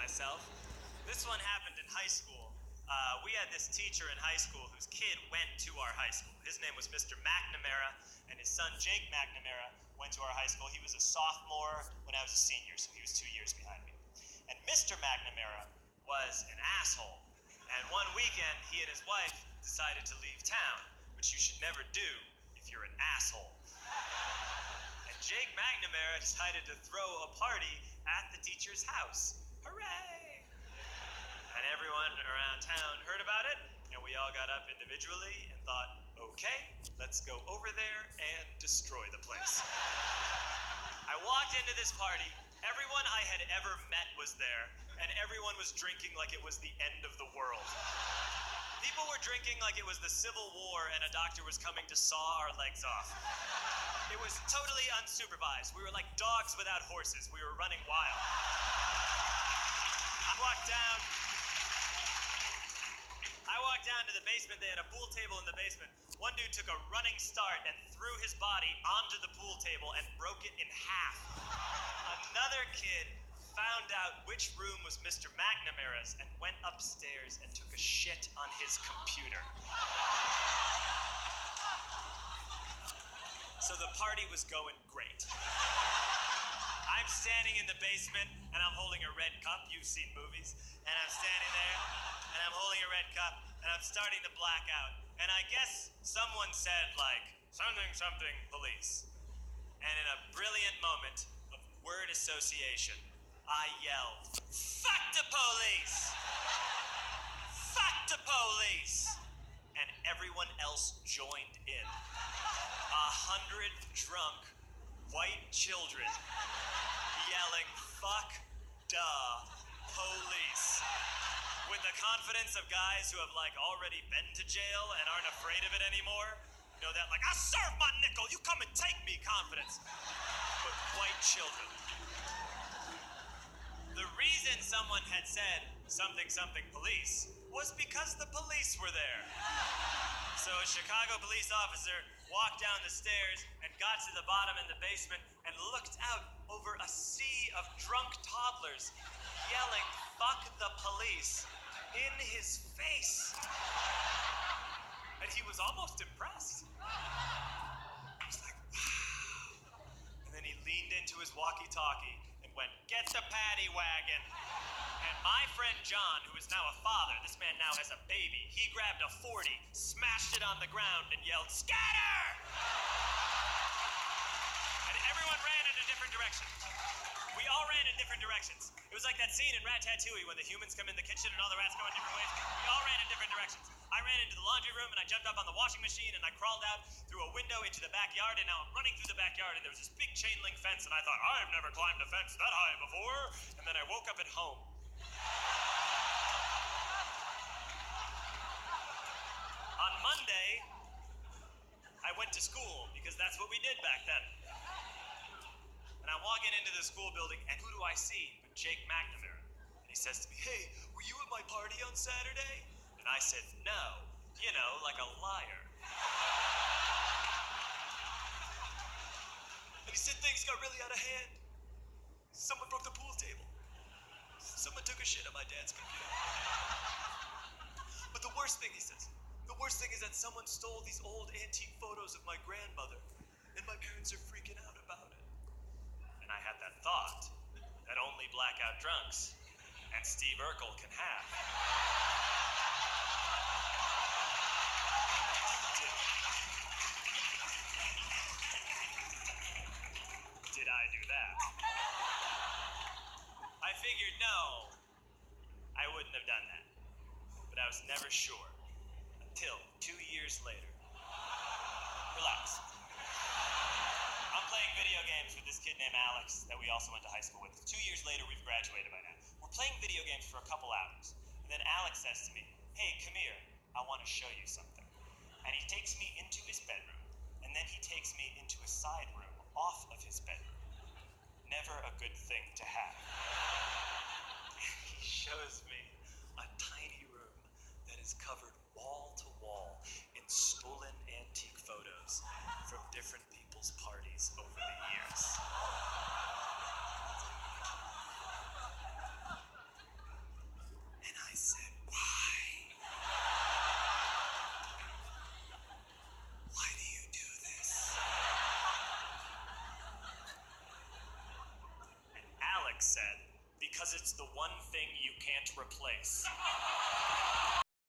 myself. This one happened in high school. We had this teacher in high school whose kid went to our high school. His name was Mr. McNamara, and his son Jake McNamara went to our high school. He was a sophomore when I was a senior, so he was 2 years behind me. And Mr. McNamara was an asshole. And one weekend, he and his wife decided to leave town, which you should never do if you're an asshole. And Jake McNamara decided to throw a party at the teacher's house. Hooray! And everyone around town heard about it, and we all got up individually and thought, okay, let's go over there and destroy the place. I walked into this party. Everyone I had ever met was there, and everyone was drinking like it was the end of the world. People were drinking like it was the Civil War and a doctor was coming to saw our legs off. It was totally unsupervised. We were like dogs without horses. We were running wild. I walked down to the basement. They had a pool table in the basement. One dude took a running start and threw his body onto the pool table and broke it in half. Another kid found out which room was Mr. McNamara's and went upstairs and took a shit on his computer. So the party was going great. I'm standing in the basement and I'm holding a red cup. You've seen movies. And I'm standing there and I'm holding a red cup and I'm starting to black out. And I guess someone said like, something police. And in a brilliant moment of word association, I yelled, fuck the police! Fuck the police! And everyone else joined in. 100 drunk white children yelling, fuck duh police. With the confidence of guys who have like already been to jail and aren't afraid of it anymore. You know that like, I serve my nickel, you come and take me confidence. But white children. The reason someone had said something police was because the police were there. So a Chicago police officer walked down the stairs and got to the bottom in the basement and looked out over a sea of drunk toddlers yelling, fuck the police, in his face. And he was almost impressed. He was like, wow. And then he leaned into his walkie-talkie and went, get the paddy wagon. And my friend John, who is now a father, this man now has a baby, he grabbed a 40, smashed it on the ground, and yelled, scatter! And everyone ran in a different direction. We all ran in different directions. It was like that scene in Ratatouille when the humans come in the kitchen and all the rats go in different ways. We all ran in different directions. I ran into the laundry room and I jumped up on the washing machine and I crawled out through a window into the backyard, and now I'm running through the backyard and there was this big chain link fence and I thought, I've never climbed a fence that high before. And then I woke up at home. On Monday, I went to school because that's what we did back then. And I'm walking into the school building, and who do I see but Jake McNamara? And he says to me, hey, were you at my party on Saturday? And I said, no, you know, like a liar. And he said things got really out of hand. Someone broke the pool table. Someone took a shit on my dad's computer. But the worst thing, he says, the worst thing is that someone stole these old antique photos of my grandmother, and my parents are freaking out about it. And I had that thought that only blackout drunks and Steve Urkel can have. Did I do that? I figured no, I wouldn't have done that. But I was never sure until 2 years later. Relax. I'm playing video games with this kid named Alex that we also went to high school with. 2 years later, we've graduated by now. We're playing video games for a couple hours. And then Alex says to me, hey, come here. I want to show you something. And he takes me into his bedroom. And then he takes me into a side room off of his bedroom. Never a good thing to have. He shows me a tiny room that is covered wall to wall in stolen antique photos from different people's parties over the years. Because it's the one thing you can't replace.